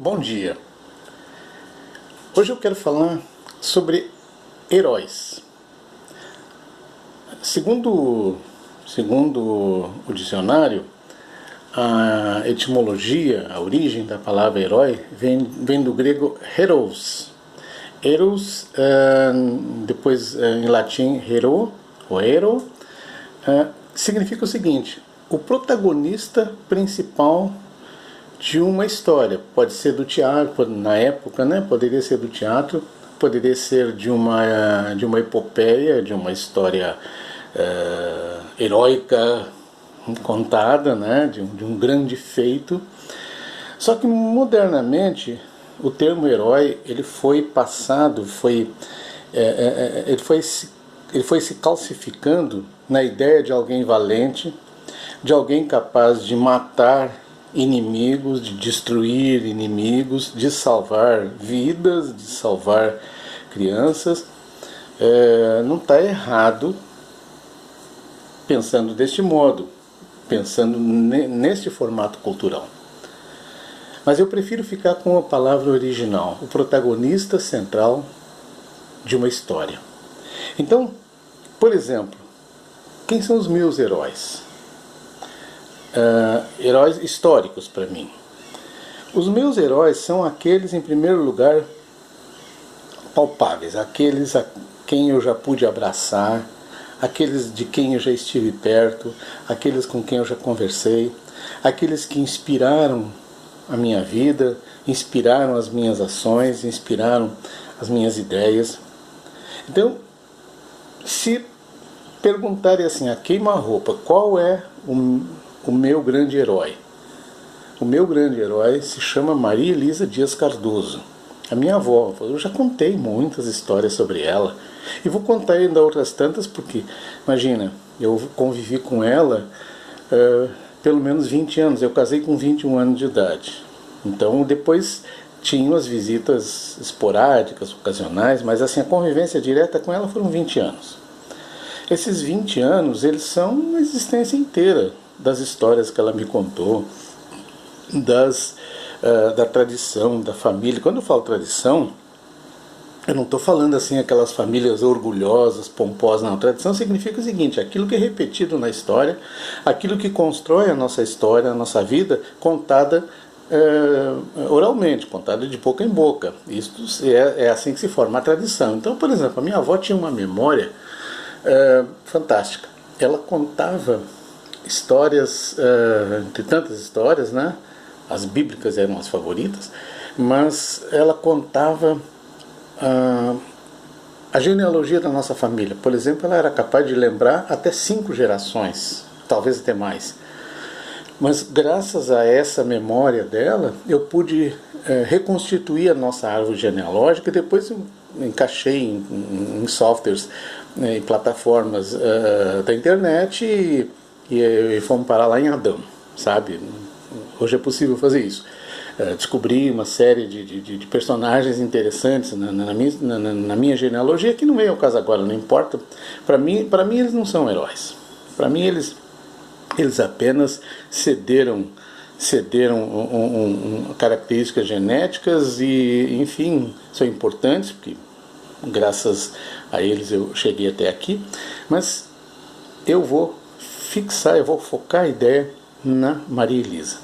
Bom dia. Hoje eu quero falar sobre heróis. Segundo o dicionário, a etimologia, a origem da palavra herói vem do grego heros. Heros, depois em latim hero, ou hero, significa o seguinte: o protagonista principal de uma história. Pode ser do teatro, na época, né? Poderia ser do teatro, poderia ser de uma epopeia, de uma história heróica contada, né? de um grande feito. Só que modernamente o termo herói ele foi passado, ele foi se calcificando na ideia de alguém valente, de alguém capaz de matar inimigos, de destruir inimigos, de salvar vidas, de salvar crianças. Não está errado pensando deste modo, pensando neste formato cultural. Mas eu prefiro ficar com a palavra original, o protagonista central de uma história. Então, por exemplo, quem são os meus heróis? Heróis históricos para mim. Os meus heróis são aqueles, em primeiro lugar, palpáveis, aqueles a quem eu já pude abraçar, aqueles de quem eu já estive perto, aqueles com quem eu já conversei, aqueles que inspiraram a minha vida, inspiraram as minhas ações, inspiraram as minhas ideias. Então, se perguntarem assim, a queima-roupa, qual é o meu grande herói? O meu grande herói se chama Maria Elisa Dias Cardoso. A minha avó, eu já contei muitas histórias sobre ela. E vou contar ainda outras tantas porque, imagina, eu convivi com ela pelo menos 20 anos. Eu casei com 21 anos de idade. Então depois tinham as visitas esporádicas, ocasionais, mas assim, a convivência direta com ela foram 20 anos. Esses 20 anos, eles são uma existência inteira das histórias que ela me contou, da tradição, da família. Quando eu falo tradição, eu não estou falando assim aquelas famílias orgulhosas, pomposas, não. Tradição significa o seguinte: aquilo que é repetido na história, aquilo que constrói a nossa história, a nossa vida, contada oralmente, contada de boca em boca. Isso é assim que se forma a tradição. Então, por exemplo, a minha avó tinha uma memória fantástica. Ela contava histórias, entre tantas histórias, né? As bíblicas eram as favoritas, mas ela contava a genealogia da nossa família. Por exemplo, ela era capaz de lembrar até 5 gerações, talvez até mais. Mas graças a essa memória dela, eu pude reconstituir a nossa árvore genealógica e depois encaixei em softwares, em plataformas da internet e fomos parar lá em Adão, sabe? Hoje é possível fazer isso. Descobri uma série de personagens interessantes na minha genealogia, que não é o caso agora, não importa. Para mim eles não são heróis. Para mim eles apenas cederam características genéticas e, enfim, são importantes, porque graças a eles eu cheguei até aqui, mas eu vou focar a ideia na Maria Elisa.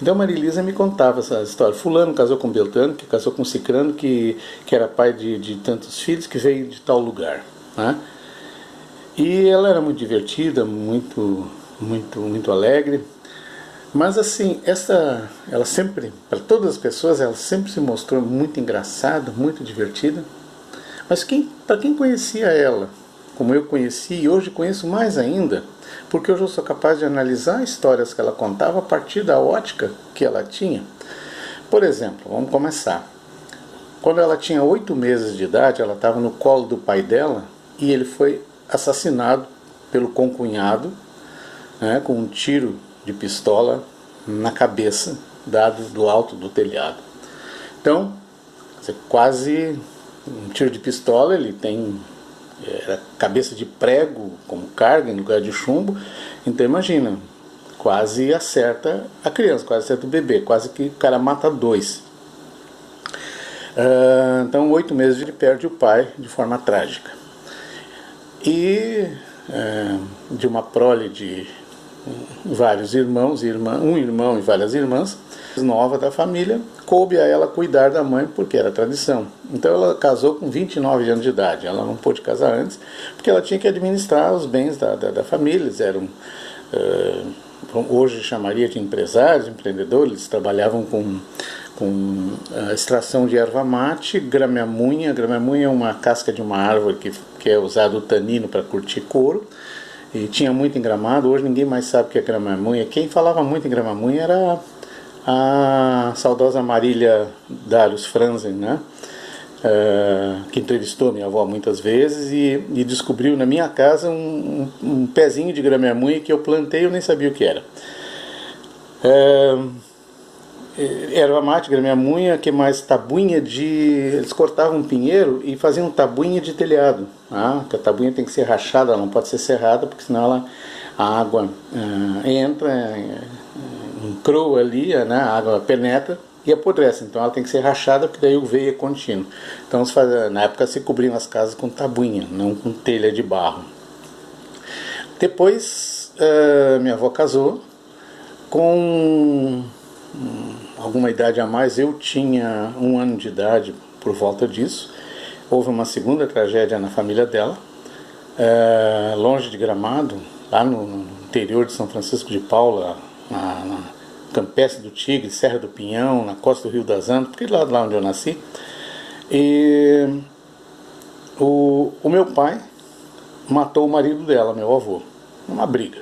Então Maria Elisa me contava essa história. Fulano casou com Beltrano, que casou com Cicrano, que era pai de tantos filhos, que veio de tal lugar, né? E ela era muito divertida, muito alegre. Mas assim, ela sempre, para todas as pessoas, ela sempre se mostrou muito engraçada, muito divertida. Mas para quem conhecia ela, como eu conheci e hoje conheço mais ainda, porque hoje eu sou capaz de analisar histórias que ela contava a partir da ótica que ela tinha. Por exemplo, vamos começar. Quando ela tinha 8 meses de idade, ela estava no colo do pai dela e ele foi assassinado pelo concunhado, né, com um tiro de pistola na cabeça, dado do alto do telhado. Então, quase um tiro de pistola, ele tem cabeça de prego como carga em lugar de chumbo. Então imagina, quase acerta a criança, quase acerta o bebê, quase que o cara mata 2. Então, 8 meses ele perde o pai de forma trágica. E de uma prole de vários irmãos, um irmão e várias irmãs, nova da família, coube a ela cuidar da mãe porque era tradição. Então ela casou com 29 anos de idade, ela não pôde casar antes, porque ela tinha que administrar os bens da família. Eles eram, hoje chamaria de empresários, empreendedores. Eles trabalhavam com a extração de erva mate, grameamunha. Grameamunha é uma casca de uma árvore que é usado o tanino para curtir couro. E tinha muito em Gramado. Hoje ninguém mais sabe o que é grameamunha. Quem falava muito em grameamunha era a saudosa Marília Darius Franzen, né? Que entrevistou minha avó muitas vezes e descobriu na minha casa um pezinho de grameamunha que eu plantei e eu nem sabia o que era. Erva mate, grameamunha, que mais? Tabuinha de... Eles cortavam um pinheiro e faziam tabuinha de telhado. Que a tabuinha tem que ser rachada, ela não pode ser serrada, porque senão a água entra, encroa ali, né? A água penetra e apodrece. Então ela tem que ser rachada, porque daí o veio é contínuo. Então na época se cobriam as casas com tabuinha, não com telha de barro. Depois minha avó casou com alguma idade a mais. Eu tinha 1 ano de idade por volta disso. Houve uma segunda tragédia na família dela, longe de Gramado, lá no interior de São Francisco de Paula, na Campestre do Tigre, Serra do Pinhão, na costa do Rio das Antas, porque lá onde eu nasci. E o meu pai matou o marido dela, meu avô, numa briga.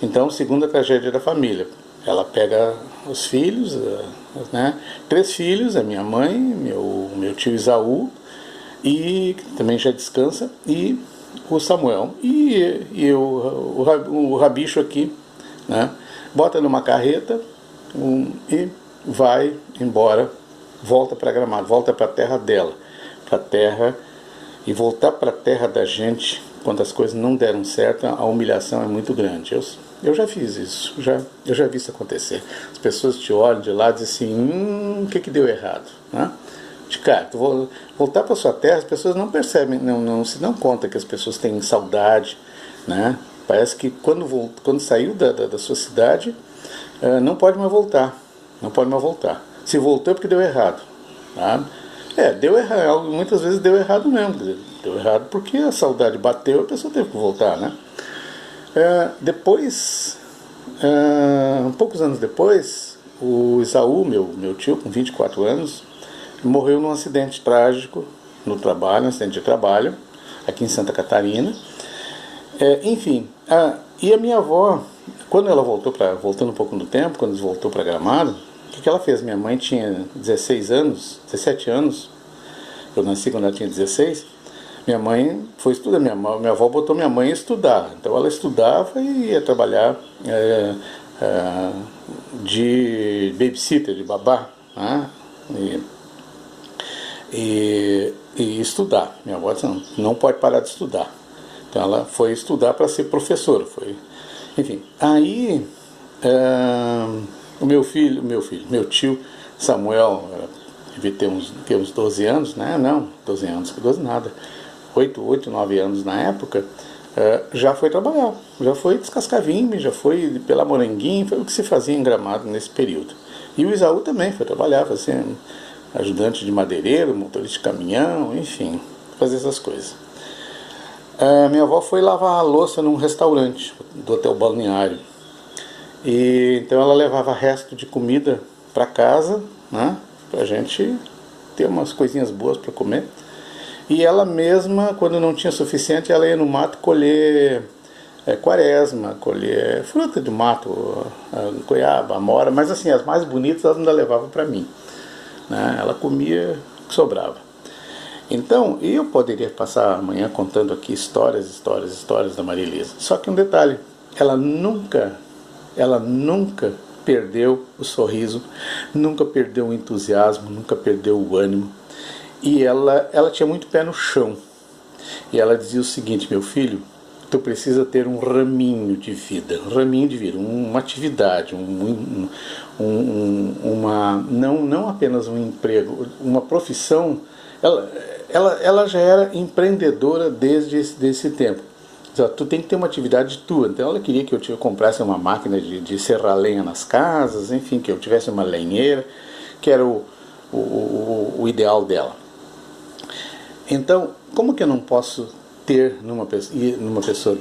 Então, segunda tragédia da família. Ela pega os filhos, né? 3 filhos, a minha mãe, meu tio Isaú, e que também já descansa, e o Samuel. E o rabicho aqui, né? Bota numa carreta e vai embora, volta para Gramado, volta para a terra dela, e voltar para a terra da gente, quando as coisas não deram certo, a humilhação é muito grande. Eu já fiz isso, eu já vi isso acontecer. As pessoas te olham de lá e dizem assim, o que deu errado? Né? De cara, tu voltar para sua terra, as pessoas não percebem, não se dão conta que as pessoas têm saudade, né? Parece que quando saiu da sua cidade, não pode mais voltar, não pode mais voltar. Se voltou é porque deu errado. Tá? Deu errado, muitas vezes deu errado mesmo, deu errado porque a saudade bateu, a pessoa teve que voltar, né? Depois, poucos anos depois, o Isaú, meu tio, com 24 anos, morreu num acidente trágico no trabalho, um acidente de trabalho, aqui em Santa Catarina. Enfim, e a minha avó, quando ela voltando um pouco no tempo, quando voltou para Gramado, o que ela fez? Minha mãe tinha 17 anos, eu nasci quando ela tinha 16. Minha mãe foi estudar, minha avó botou minha mãe a estudar. Então ela estudava e ia trabalhar de babysitter, de babá, né? E estudar. Minha avó disse, não pode parar de estudar. Então ela foi estudar para ser professora. Enfim, aí meu tio Samuel, devia ter uns 12 anos, né? Não, 12 anos, 12 nada. 8, 9 anos na época, já foi trabalhar, já foi descascar vime, já foi pela moranguinho, foi o que se fazia em Gramado nesse período. E o Isaú também foi trabalhar, fazer ajudante de madeireiro, motorista de caminhão, enfim, fazer essas coisas. Minha avó foi lavar a louça num restaurante do Hotel Balneário. E então ela levava resto de comida para casa, né, pra gente ter umas coisinhas boas para comer. E ela mesma, quando não tinha suficiente, ela ia no mato colher quaresma, colher fruta do mato, goiaba, amora, mas assim, as mais bonitas ela ainda levava para mim, né? Ela comia o que sobrava. Então, eu poderia passar amanhã contando aqui histórias da Maria Elisa. Só que um detalhe, ela nunca perdeu o sorriso, nunca perdeu o entusiasmo, nunca perdeu o ânimo. E ela tinha muito pé no chão. E ela dizia o seguinte, meu filho, tu precisa ter um raminho de vida, uma atividade, não apenas um emprego, uma profissão. Ela já era empreendedora desde esse tempo. Tu tem que ter uma atividade tua. Então ela queria que eu comprasse uma máquina de serrar lenha nas casas, enfim, que eu tivesse uma lenheira, que era o ideal dela. Então, como que eu não posso ter numa pessoa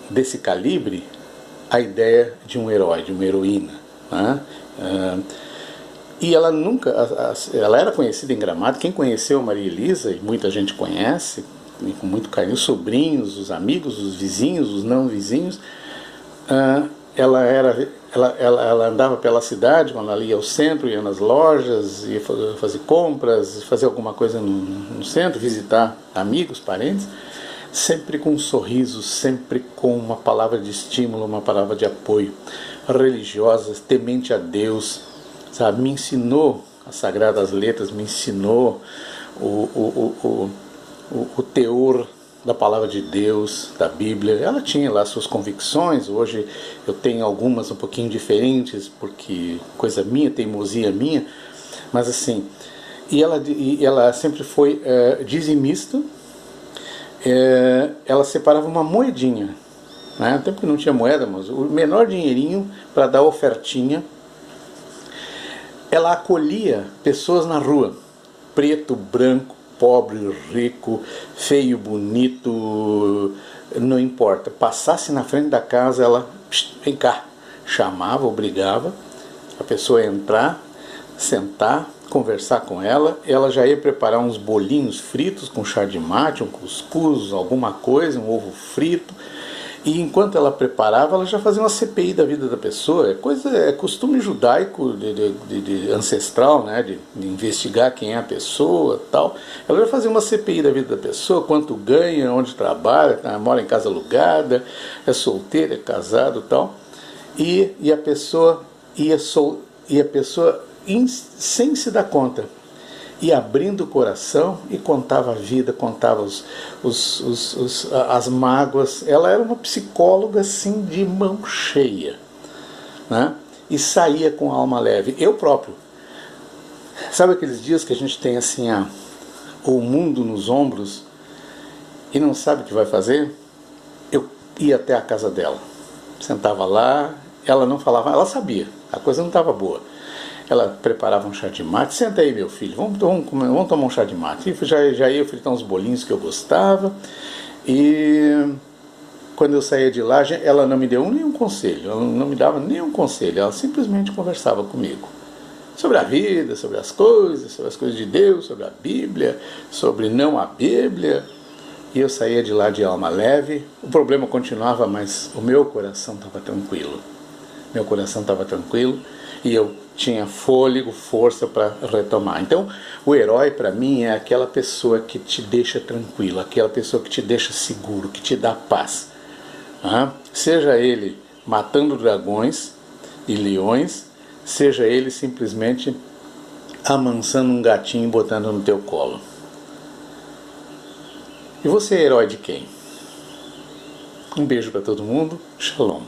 desse calibre a ideia de um herói, de uma heroína, né? E ela ela era conhecida em Gramado. Quem conheceu a Maria Elisa, e muita gente conhece, com muito carinho, os sobrinhos, os amigos, os vizinhos, os não vizinhos, ela andava pela cidade, quando ela ia ao centro, ia nas lojas, ia fazer compras, fazer alguma coisa no centro, visitar amigos, parentes, sempre com um sorriso, sempre com uma palavra de estímulo, uma palavra de apoio, religiosa, temente a Deus, sabe? Me ensinou as Sagradas Letras, me ensinou o teor da palavra de Deus, da Bíblia. Ela tinha lá suas convicções. Hoje eu tenho algumas um pouquinho diferentes, porque coisa minha, teimosia minha, mas assim, e ela sempre foi dizimista. Ela separava uma moedinha, né? Até porque não tinha moeda, mas o menor dinheirinho para dar ofertinha. Ela acolhia pessoas na rua, preto, branco, pobre, rico, feio, bonito, não importa. Passasse na frente da casa, ela, vem cá, chamava, obrigava a pessoa a entrar, sentar, conversar com ela. Ela já ia preparar uns bolinhos fritos com chá de mate, um cuscuz, alguma coisa, um ovo frito. E enquanto ela preparava, ela já fazia uma CPI da vida da pessoa. É costume judaico de ancestral, né? De investigar quem é a pessoa, tal. Ela já fazia uma CPI da vida da pessoa, quanto ganha, onde trabalha, mora em casa alugada, é solteira, é casado, tal. E a pessoa sem se dar conta, e abrindo o coração, e contava a vida, contava as mágoas. Ela era uma psicóloga assim de mão cheia, né? E saía com a alma leve. Eu próprio, sabe aqueles dias que a gente tem assim o mundo nos ombros e não sabe o que vai fazer? Eu ia até a casa dela, sentava lá. Ela não falava, ela sabia, a coisa não estava boa. Ela preparava um chá de mate. Senta aí, meu filho, vamos tomar um chá de mate. E já ia fritar uns bolinhos que eu gostava. E quando eu saía de lá, ela não me deu nenhum conselho. Ela não me dava nenhum conselho. Ela simplesmente conversava comigo sobre a vida, sobre as coisas de Deus, sobre a Bíblia, sobre não a Bíblia. E eu saía de lá de alma leve. O problema continuava, mas o meu coração estava tranquilo. Meu coração estava tranquilo. E eu tinha fôlego, força para retomar. Então, o herói para mim é aquela pessoa que te deixa tranquilo, aquela pessoa que te deixa seguro, que te dá paz. Seja ele matando dragões e leões, seja ele simplesmente amansando um gatinho e botando no teu colo. E você é herói de quem? Um beijo para todo mundo. Shalom.